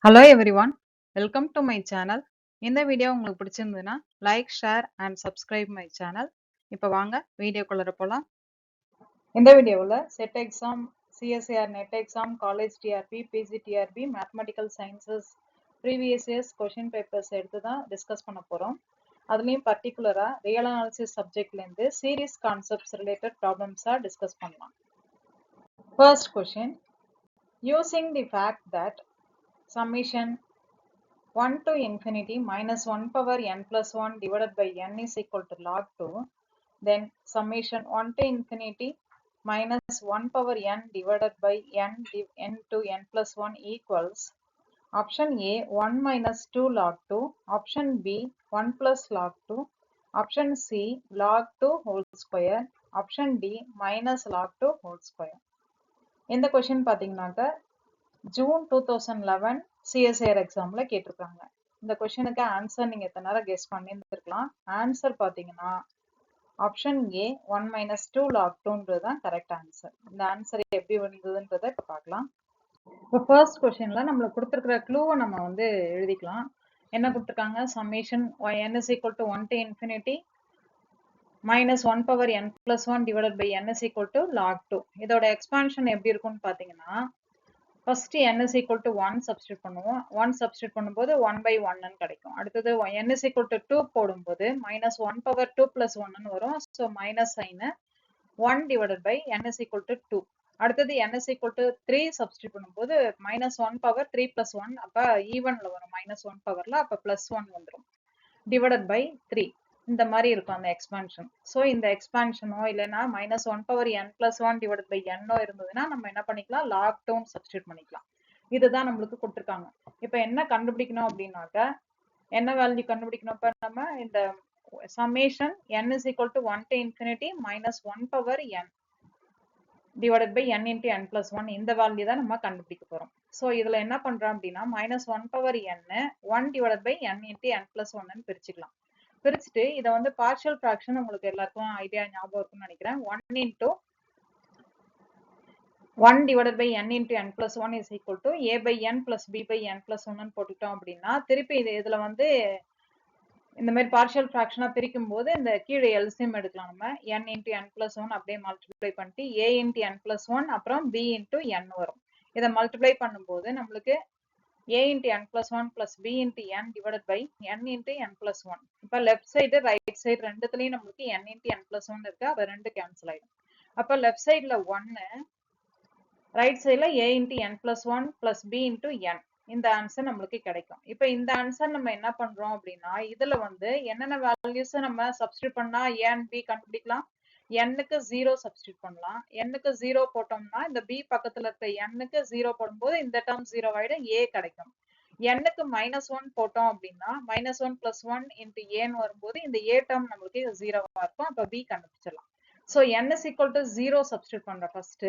Hello everyone, welcome to my channel. இந்த video உங்களுக்கு பிடிச்சிருந்ததுன்னா like, share and subscribe my channel. இப்போ வாங்க வீடியோக்குள்ள போகலாம். இந்த வீடியோவில் set exam, CSIR net exam, college TRB, PG TRB, mathematical sciences previous years question papers எடுத்து தான் டிஸ்கஸ் பண்ண போகிறோம். அதுலேயும் பர்டிகுலராக ரியல் அனாலிசிஸ் சப்ஜெக்ட்லேருந்து சீரீஸ் கான்செப்ட்ஸ் ரிலேட்டட் ப்ராப்ளம்ஸாக டிஸ்கஸ் பண்ணலாம். First question, using the fact that summation 1 to infinity minus 1 power n plus 1 divided by n is equal to log 2, then summation 1 to infinity minus 1 power n divided by n to n plus 1 equals option A 1 minus 2 log 2, option B 1 plus log 2, option C log 2 whole square, option D minus log 2 whole square. இந்த question பார்த்தீங்கன்னாக்க June 2011 CSIR எக்ஸாம்ல கேட்டிருக்காங்க. இந்த கொஸ்டினுக்கு answer நீங்க எத்தனை நேரம் guess பண்ணியிருந்திருக்கலாம். Answer பாத்தீங்கன்னா ஆப்ஷன் ஏ 1 minus 2 log 2 தான் கரெக்ட் ஆன்சர். இந்த ஆன்சர் எப்படி வந்ததுன்றதை இப்ப பார்க்கலாம். இப்போ ஃபர்ஸ்ட் கொஸ்டின்ல நம்மளுக்கு கொடுத்துருக்கிற க்ளூவை நம்ம வந்து எழுதிக்கலாம். என்ன கொடுத்துருக்காங்க? Summation n is equal to 1 to infinity minus 1 power n plus 1 divided by n is equal to log 2. இதோட எக்ஸ்பான்ஷன் எப்படி இருக்கும்னு பாத்தீங்கன்னா first n is equal to 1 substitute பண்ணுவோம். 1 substitute பண்ணும்போது 1 by 1 ன்னு கிடைக்கும். அடுத்தது n is equal to 2 போடும்போது minus 1 power 2 plus 1 ன்னு வரும். So minus sign 1 divided by n is equal to 2. அடுத்தது n is equal to 3 substitute பண்ணும்போது minus 1 power 3 plus 1 அப்ப ஈவன்ல வரும். minus 1 powerல அப்ப plus 1 வந்துரும். divided by 3. இந்த மாதிரி இருக்கும் அந்த எக்ஸ்பான்ஷன். ஸோ இந்த எக்ஸ்பான்ஷனோ இல்லைன்னா minus 1 power n plus 1 divide by என்னோ இருந்ததுன்னா நம்ம என்ன பண்ணிக்கலாம்? லாக் டவுன் சப்ஸ்டியூட் பண்ணிக்கலாம். இதுதான் நம்மளுக்கு கொடுத்துருக்காங்க. இப்போ என்ன கண்டுபிடிக்கணும் அப்படின்னாக்க என்ன வேல்யூ கண்டுபிடிக்கணும்? இப்போ நம்ம இந்த summation n is equal to 1 to infinity minus 1 power n divided by n into n plus 1 இந்த வேல்யூ தான் நம்ம கண்டுபிடிக்க போறோம். ஸோ இதுல என்ன பண்றோம் அப்படின்னா minus 1 power n 1 divided by n into n plus 1 பிரிச்சுக்கலாம். பிரிச்சுட்டு இதை வந்து பார்ஷியல் ஃபிராக்ஷன் உங்களுக்கு எல்லாருக்கும் ஐடியா ஞாபகம் இருக்கும்னு நினைக்கிறேன். 1 into 1 divided by n into n plus 1 is equal to a by n plus b by n plus 1 போட்டுட்டோம் அப்படின்னா திருப்பி இதுல வந்து இந்த மாதிரி பார்ஷியல் ஃபிராக்ஷனா பிரிக்கும் போது இந்த கீழே எல்சிஎம் எடுக்கலாம். நம்ம n into n plus 1 அப்படியே மல்டிப்ளை பண்ணிட்டு a into n plus 1 அப்புறம் b into n வரும். இதை மல்டிப்ளை பண்ணும்போது நம்மளுக்கு a into n plus 1 plus b into n divided by n into n plus 1. இப்போ லெஃப்ட் சைடு ரைட் சைடு ரெண்டுத்துலயும் நம்மளுக்கு n into n plus 1 இருக்கு. அது ரெண்டு கேன்சல் ஆயிடும். அப்போ லெஃப்ட் சைடுல 1, ரைட் சைடுல a into n plus 1 plus b into n. இந்த ஆன்சர் நம்மளுக்கு கிடைக்கும். இப்போ இந்த ஆன்சர் நம்ம என்ன பண்றோம் அப்படின்னா இதுல வந்து என்னென்ன வேல்யூஸ் நம்ம சப்ஸ்டியூட் பண்ணா a and b கண்டுபிடிக்கலாம். n-க்கு 0 சப்ஸ்டியூட் பண்ணலாம். n-க்கு 0 போட்டோம்னா இந்த b பக்கத்துல இருக்க n-க்கு 0 போடும்போது இந்த டேர்ம் 0 ஆயிடும், a கிடைக்கும். n-க்கு -1 போட்டோம் அப்படின்னா -1 plus 1 into a-ன்னு வரும்போது இந்த a டேர்ம் நம்மளுக்கு 0-வா இருக்கும். அப்ப b கண்டுபிடிச்சிடலாம். So n is equal to 0 substitute பண்றோம் ஃபர்ஸ்ட்.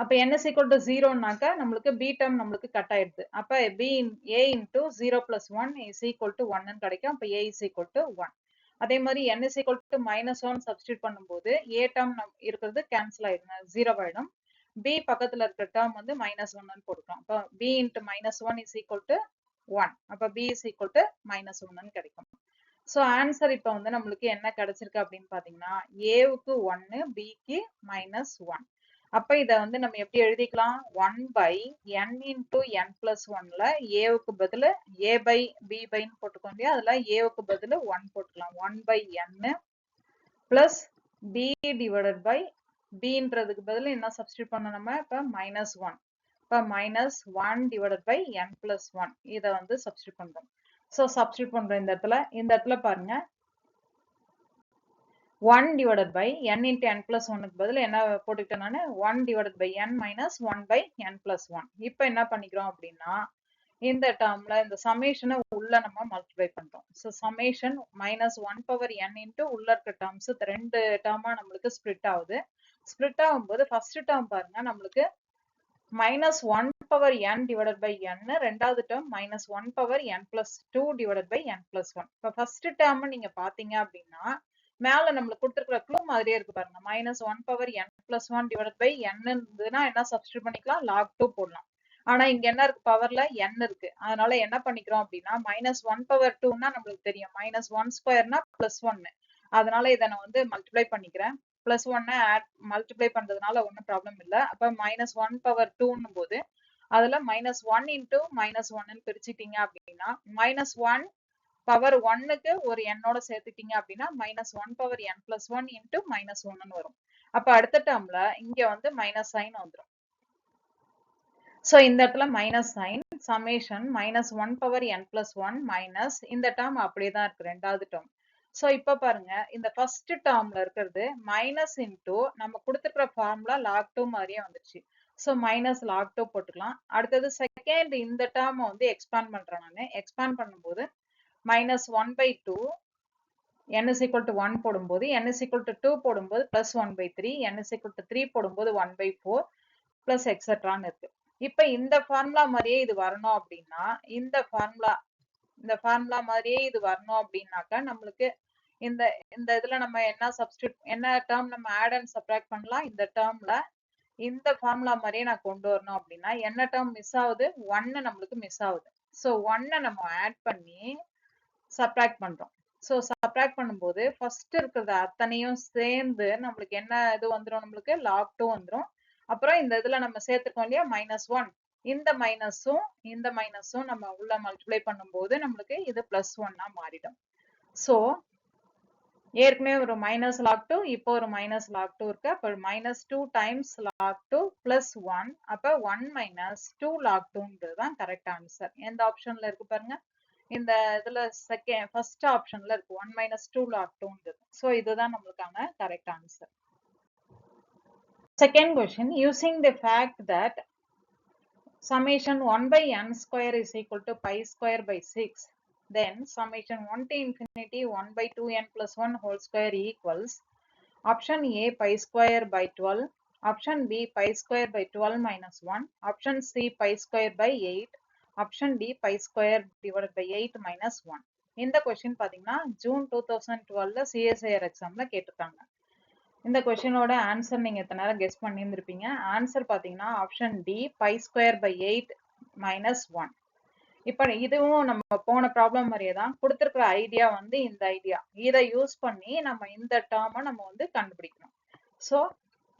அப்ப n is equal to 0னாக்க நம்மளுக்கு b டேர்ம் நம்மளுக்கு கட் ஆயிடுது. அப்ப b a into 0 plus 1 is equal to 1 கிடைக்கும். அப்ப a is equal to 1. அதே மாதிரி n is equal to -1 substitute பண்ணும்போது a டேர்ம் இருக்கிறது கேன்சல் ஆயிடும், 0 ஆயிடும். b பக்கத்துல இருக்கிற டேர்ம் வந்து -1 போட்டுக்கலாம். அப்ப b into -1 is equal to 1. அப்ப b is equal to -1 கிடைக்கும். ஸோ ஆன்சர் இப்போ வந்து நம்மளுக்கு என்ன கிடைச்சிருக்கு அப்படின்னு பாத்தீங்கன்னா a-வுக்கு 1, b-க்கு -1. அப்ப இத வந்து நம்ம எப்படி எழுதிக்கலாம்? 1 by n into n plus 1ல a-வுக்கு பதிலு a by b by ன்னு போட்டுக்கோங்க. அதுல a-வுக்கு பதிலு 1 போட்டுக்கலாம். 1 by n plus b divided by bன்றதுக்கு பதிலு என்ன சப்ஸ்டியூட் பண்ணோம் நம்ம? இப்ப -1. இப்ப -1 divided by n plus 1 இத வந்து சப்ஸ்டியூட் பண்றோம். ஸோ சப்ஸ்டியூட் பண்றோம் இந்த இடத்துல பாருங்க 1 divided by n into n plus 1க்கு பதில் என்ன போட்டுக்கிட்டேன் நானு? 1 divided by n minus 1 by n plus 1. இப்போ என்ன பண்ணிக்கிறோம் அப்படின்னா இந்த டேர்ம்ல இந்த சமேஷனை உள்ள நம்ம மல்டிப்ளை பண்றோம். So summation -1 power n into உள்ள இருக்க டேர்ம்ஸ் ரெண்டு டேர்மா நம்மளுக்கு ஸ்ப்ளிட் ஆகுது. ஸ்ப்ளிட் ஆகும்போது ஃபர்ஸ்ட் டேர்ம் பாருங்க நம்மளுக்கு -1 power n divided by n, ரெண்டாவது term -1 power n plus 2 divided by n plus 1. இப்போ ஃபர்ஸ்ட் டேர்ம் நீங்க பாத்தீங்க அப்படின்னா மேல நம்மளுக்கு கொடுத்துருக்கிற க்ளூ மாதிரியே இருக்கு பாருங்க. -1 power n plus 1 divided by n இருந்ததுன்னா என்ன சப்ஸ்டியூட் பண்ணிக்கலாம்? log 2 போடலாம். ஆனா இங்க என்ன இருக்கு, பவர்ல n இருக்கு. அதனால என்ன பண்ணிக்கிறோம் அப்படின்னா -1/2ன்னா நம்மளுக்கு தெரியும், -1² பிளஸ் 1. அதனால இதை நான் வந்து மல்டிப்ளை பண்ணிக்கிறேன். பிளஸ் 1 ஆட் மல்டிப்ளை பண்றதுனால ஒன்றும் ப்ராப்ளம் இல்லை. அப்ப -1/2ன்னும் போது அதுல -1 இன்டூ -1ன்னு பிரிச்சுட்டீங்க அப்படின்னா -1 பவர் 1க்கு ஒரு எண்ணோட சேர்த்துட்டீங்க அப்படின்னா -1/n+1 இன்டூ -1ன்னு வரும். அப்ப அடுத்த டேர்ம்ல இங்க வந்து மைனஸ் சைன் வந்துடும். சோ இந்த இடத்துல minus sign summation -1/n+1 minus இந்த டேர்ம் அப்படியே தான் இருக்கு, ரெண்டாவது டேர்ம். சோ இப்ப பாருங்க, இந்த ஃபர்ஸ்ட் டேர்ம்ல இருக்கிறது மைனஸ் இன்டூ நம்ம கொடுத்துருக்கிற ஃபார்முலா log2 மாதிரியே வந்துருச்சு. சோ மைனஸ் log2 போட்டுக்கலாம். அடுத்தது செகண்ட் இந்த டேர்ம் வந்து எக்ஸ்பாண்ட் பண்றேன். நான் எக்ஸ்பாண்ட் பண்ணும்போது -1/2 n is equal to 1 போடும்போது n is equal to 2 போடும்போது plus 1/3, n is equal to 3 போடும்போது 1/4 plus etceteraன்னு இருக்கு. இப்ப இந்த ஃபார்முலா மாதிரியே இது வரணும் அப்படின்னா இந்த ஃபார்முலா மாதிரியே இது வரணும் அப்படின்னாக்கா நம்மளுக்கு இந்த இந்த இதுல நம்ம என்ன டேர்ம் நம்ம ஆட் அண்ட் சப்ராக்ட் பண்ணலாம். இந்த டேர்ம்ல இந்த ஃபார்முலா மாதிரியே நான் கொண்டு வரணும் அப்படின்னா என்ன டேர்ம் மிஸ் ஆகுது, 1 நம்மளுக்கு மிஸ் ஆகுது. சோ 1 நம்ம ஆட் பண்ணி சப்ராக்ட் பண்றோம். சோ சப்ராக்ட் பண்ணும்போது ஃபர்ஸ்ட் இருக்கிறது அத்தனையும் சேர்ந்து நம்மளுக்கு என்ன இது வந்துடும், நம்மளுக்கு log2 வந்துடும். அப்புறம் இந்த இதுல நம்ம சேர்த்துக்கோம் இல்லையா -1, இந்த மைனஸும் நம்ம உள்ள மல்டிப்ளை பண்ணும்போது நம்மளுக்கு இது +1 மாறிடும். சோ ஏற்கனவே ஒரு -log2, இப்போ ஒரு -log2 இருக்கு. அப்ப -2 டைம்ஸ் log2 plus 1, அப்ப 1 - 2 log2ன்றது தான் கரெக்ட் ஆன்சர். எந்த ஆப்ஷன்ல இருக்கு பாருங்க, இந்த இதுல ஃபர்ஸ்ட் ஆப்ஷன்ல இருக்கு 1 - 2 log2ன்றது. சோ இதுதான் நம்மளுக்கான correct answer. Second question, using the fact that summation 1/n² is equal to pi² by 6, then summation 1 to infinity 1/2n plus 1 whole square equals option A pi² by 12, option B pi² by 12 minus 1, option C pi² by 8, option D pi² divided by 8 minus 1. இந்த question பாத்தீங்கன்னா June 2012 CSIR எக்ஸாம்ல கேட்டிருக்காங்க. இந்த கொஸ்டினோட answer நீங்க எத்தனை நேரம் guess பண்ணியிருந்திருப்பீங்க. Answer பாத்தீங்கன்னா option D pi² by 8 minus 1. இப்ப இதுவும் நம்ம போன ப்ராப்ளம் மாதிரியே தான், கொடுத்திருக்கிற ஐடியா வந்து இந்த ஐடியா, இதை யூஸ் பண்ணி நம்ம இந்த டேர்மை நம்ம வந்து கண்டுபிடிக்கணும். சோ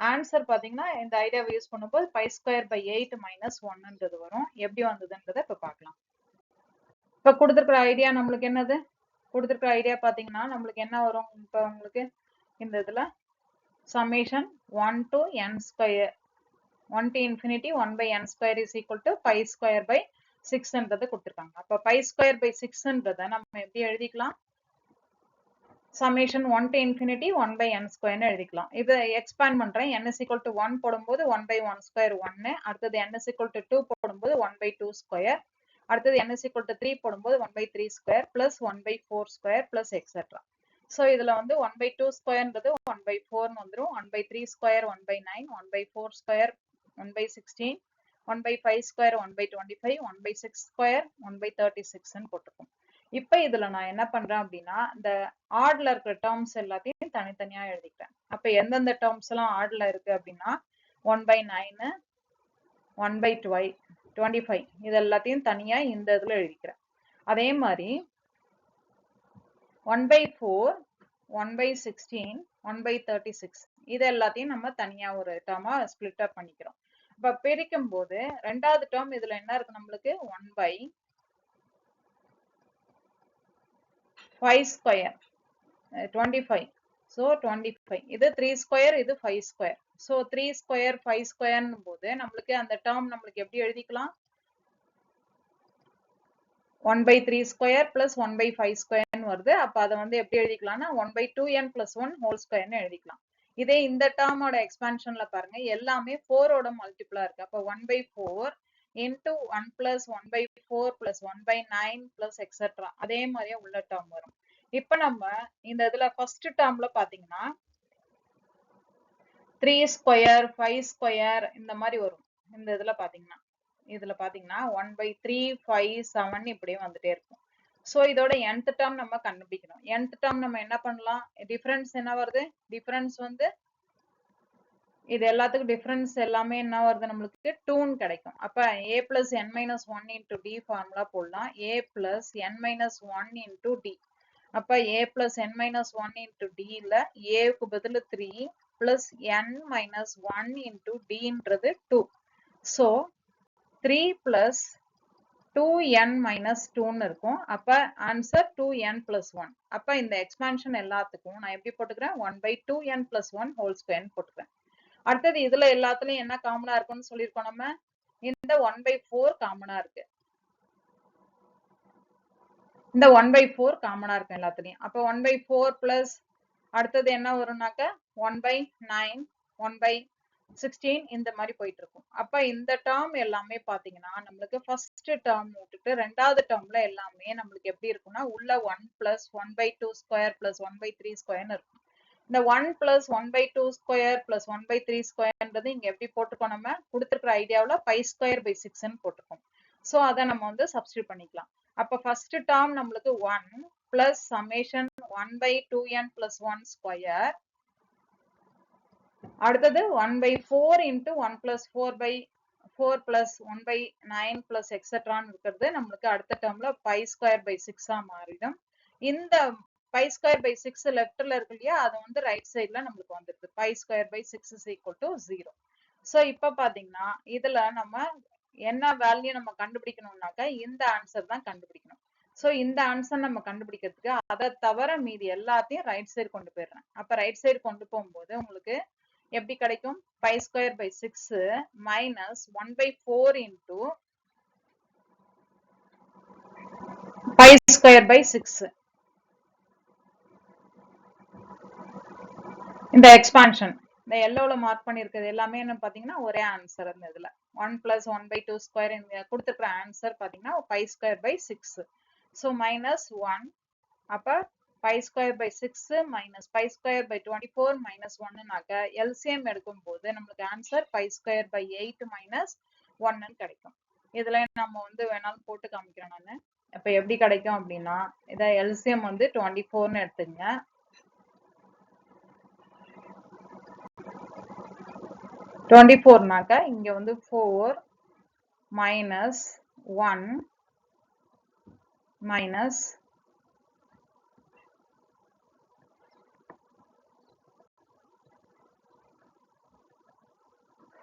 ஆன்சர் பாத்தீங்கன்னா இந்த ஐடியாவை யூஸ் பண்ணும்போது pi² by 8 minus 1ன்றது வரும். எப்படி வந்ததுன்றதை இப்ப பார்க்கலாம். இப்ப கொடுத்திருக்கிற ஐடியா நம்மளுக்கு என்னது, கொடுத்திருக்கிற ஐடியா பாத்தீங்கன்னா நம்மளுக்கு என்ன வரும், இப்ப உங்களுக்கு இந்த இதுல summation 1 to n², 1 to infinity 1/n² is equal to pi² by 6ன்றது கொடுத்திருக்காங்க. அப்ப pi² by 6ன்றதை நம்ம எப்படி எழுதிக்கலாம், summation 1 to infinity 1/n² எழுதிக்கலாம். இதை எக்ஸ்பாண்ட் பண்றேன். n is equal to 1 போடும்போது 1/1² 1, அடுத்தது n is equal to 2 போடும்போது 1/2², அடுத்தது n is equal to 3 போடும்போது 1/3² plus 1/4² plus etc. சோ இதுல வந்து 1/2²ன்றது 1/4 வந்துரும், 1/3² 1/9, 1/4² 1/16, 1/5² 1/25, 1/6² 1/36ன்னு போட்டிருக்கோம். இப்ப இதுல நான் என்ன பண்றேன் அப்படின்னா இந்த ஆட்ல இருக்கிற டேர்ம்ஸ் எல்லாத்தையும் தனித்தனியா எழுதிக்கிறேன். அப்ப எந்தெந்த டேர்ம்ஸ் எல்லாம் ஆட்ல இருக்கு அப்படின்னா 1/9, 1/25 இது எல்லாத்தையும் தனியா இந்த இதுல எழுதிக்கிறேன். அதே மாதிரி 1/4, 1/16, 1/36 இது எல்லாத்தையும் நம்ம தனியா ஒரு டேர்மா ஸ்பிளிட் அப் பண்ணிக்கிறோம். இப்ப பிரிக்கும் போது ரெண்டாவது டேர்ம் இதுல என்ன இருக்கு, நம்மளுக்கு 1/5², ² 25, so 25, இது 3², இது 5², so 3², 5²ன்னும் போது நம்மளுக்கு அந்த டேர்ம் நம்மளுக்கு எப்படி எழுதிக்கலாம், 1/3² plus 1/5² வருது. அப்ப அதை வந்து எப்படி எழுதிக்கலாம்னா 1/2n plus 1 whole squareன்னு எழுதிக்கலாம். இதே இந்த டேர்மோட எக்ஸ்பான்ஷன்ல பாருங்க எல்லாமே 4ஓட மல்டிபிளா இருக்கு. அப்ப 1/4 into 1 plus 1/4 plus 1/9 plus etc. அதே மாதிரியே உள்ள டேர்ம் வரும். இப்ப நம்ம இந்த இதுல ஃபர்ஸ்ட் டேர்ம்ல பாத்தீங்கன்னா 3² 5² இந்த மாதிரி வரும். இந்த இதுல பாத்தீங்கன்னா 1/3, 5, 7 இப்படியே வந்துட்டே இருக்கும். சோ இதோட nth டேர்ம் நம்ம கண்டுபிடிக்கணும். nth டேர்ம் நம்ம என்ன பண்ணலாம், டிஃபரன்ஸ் என்ன வருது, டிஃபரன்ஸ் வந்து இது எல்லாத்துக்கும் டிஃபரன்ஸ் எல்லாமே என்ன வருது நம்மளுக்கு 2 கிடைக்கும். அப்ப a plus n minus 1 into d formula போடலாம். a plus n minus 1 into d. அப்ப a plus n minus 1 into d ல a க்கு பதிலு 3 plus n minus 1 into d ன்றது 2. So 3 plus 2n minus 2 இருக்கும். அப்ப ஆன்சர் 2n plus 1. அப்ப இந்த expansion எல்லாத்துக்கும் நான் எப்படி போட்டுக்கிறேன் 1 by 2n plus 1 whole square போட்டுக்கிறேன். அடுத்தது இதுல எல்லாத்துலயும் என்ன காமனா இருக்குன்னு சொல்லியிருக்கோம் நம்ம இந்த 1 by 4 காமனா இருக்கு. இந்த 1 by 4 காமனா இருக்கும் எல்லாத்துலயும். அப்ப 1 by 4 plus அடுத்தது என்ன வரும்னாக்க 1 by 9 1 by 16 இந்த மாதிரி போயிட்டு இருக்கும். அப்ப இந்த டேர்ம் எல்லாமே பாத்தீங்கன்னா நம்மளுக்கு ஃபர்ஸ்ட் டேர்ம் விட்டுட்டு ரெண்டாவது டேர்ம்ல எல்லாமே நம்மளுக்கு எப்படி இருக்கும்னா உள்ள 1 plus 1 by 2 square plus 1 by 3 ஸ்கொயர்னு இருக்கும். இந்த 1 plus 1 by 2 square plus 1 by 3 ஸ்கொயர்ன்றது இங்க எப்படி போட்டுக்கோம் நம்ம கொடுத்துருக்கிற ஐடியாவில் பை ஸ்கொயர் பை 6ன்னு போட்டுக்கோம். ஸோ அதை நம்ம வந்து சப்ஸ்டியூட் பண்ணிக்கலாம். அப்ப ஃபர்ஸ்ட் டேர்ம் நம்மளுக்கு 1 plus summation 1 by 2n plus 1 square. அடுத்தது 1 by 4 into 1 plus 4 by 4 plus 1 by 9 plus எக்ஸெட்ரான்னு இருக்கிறது நம்மளுக்கு அடுத்த டேர்ம்ல பை ஸ்கொயர் பை 6 மாறிடும். இந்த பை ஸ்கொயர் பை 6 லெஃப்ட்ல இருக்கு இல்லையா அது வந்து ரைட் சைட்ல நம்மளுக்கு வந்துருக்கு. Pi square by 6 is equal to 0. So இப்ப பாத்தீங்கன்னா இதுல நம்ம என்ன வேல்யூ நம்ம கண்டுபிடிக்கணும்னாக்க இந்த ஆன்சர் தான் கண்டுபிடிக்கணும். ஸோ இந்த ஆன்சர் நம்ம கண்டுபிடிக்கிறதுக்கு அதை தவிர மீதி எல்லாத்தையும் ரைட் சைடு கொண்டு போயிடுறேன். அப்ப ரைட் சைடு கொண்டு போகும்போது உங்களுக்கு எப்படி கிடைக்கும் pi square by 6 minus 1 by 4 into pi square by 6. இந்த எக்ஸ்பான்ஷன் இந்த எல்லோல மார்க் பண்ணிருக்கிறது எல்லாமே என்ன பாத்தீங்கன்னா ஒரே ஆன்சர் அந்த இதுல 1 plus 1 by 2 ஸ்கொயர் கொடுத்துருக்கிற ஆன்சர் பாத்தீங்கன்னா pi square by 6. So minus 1 அப்ப pi square by 6 minus pi square by 24 minus 1னாக்க எல்சிஎம் எடுக்கும் போது நம்மளுக்கு answer pi square by 8 minus 1ன்னு கிடைக்கும். இதுல நம்ம வந்து வேணாலும் போட்டு காமிக்கிறேன் நான். அப்ப எப்படி கிடைக்கும் அப்படின்னா இத எல்சிஎம் வந்து 24ன்னு எடுத்துங்க. னாக்க இங்க வந்து 4 minus 1 minus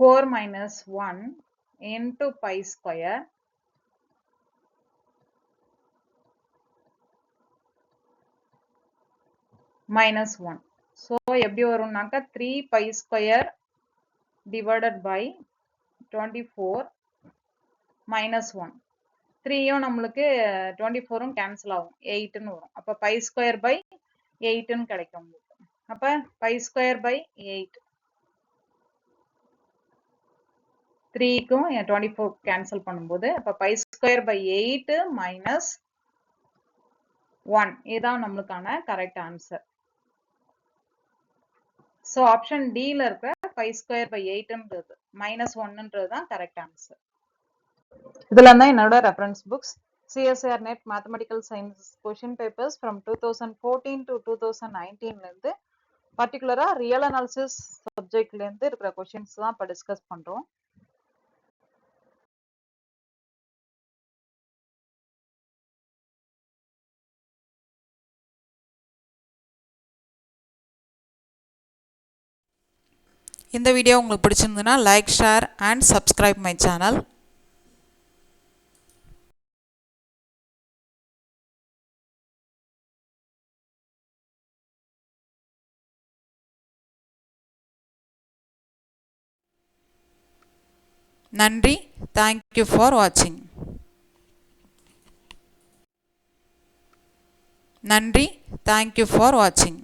4 minus 1 into pi square minus 1. So எப்படி வரும்னாக்க 3 pi square divided by 24 minus 1. 3யும் நம்மளுக்கு 24ம் கேன்சல் ஆகும் 8ன்னு வரும். அப்ப pi square by 8ன்னு கிடைக்கும். அப்ப pi square by 8 3க்கும் 24 கேன்சல் பண்ணும்போது அப்ப பை ஸ்கொயர் பை 8 மைனஸ் 1 இதுதான் நம்மளுக்கான கரெக்ட் ஆன்சர். ஸோ ஆப்ஷன் டில இருக்க பை ஸ்கொயர் பை 8ன்றது மைனஸ் 1ன்றது தான் கரெக்ட் ஆன்சர். இதுல தான் என்னோட reference books CSR net mathematical science question papers from 2014 to 2019ல இருந்து பர்டிகுலரா ரியல் அனாலிசிஸ் சப்ஜெக்ட்ல இருந்து இருக்கிற கொஷின்ஸ் தான் இப்ப டிஸ்கஸ் பண்றோம். இந்த வீடியோ உங்களுக்கு பிடிச்சிருந்ததுன்னா like, share and subscribe my channel. நன்றி. தேங்க்யூ ஃபார் வாட்சிங். நன்றி. தேங்க்யூ ஃபார் வாட்சிங்.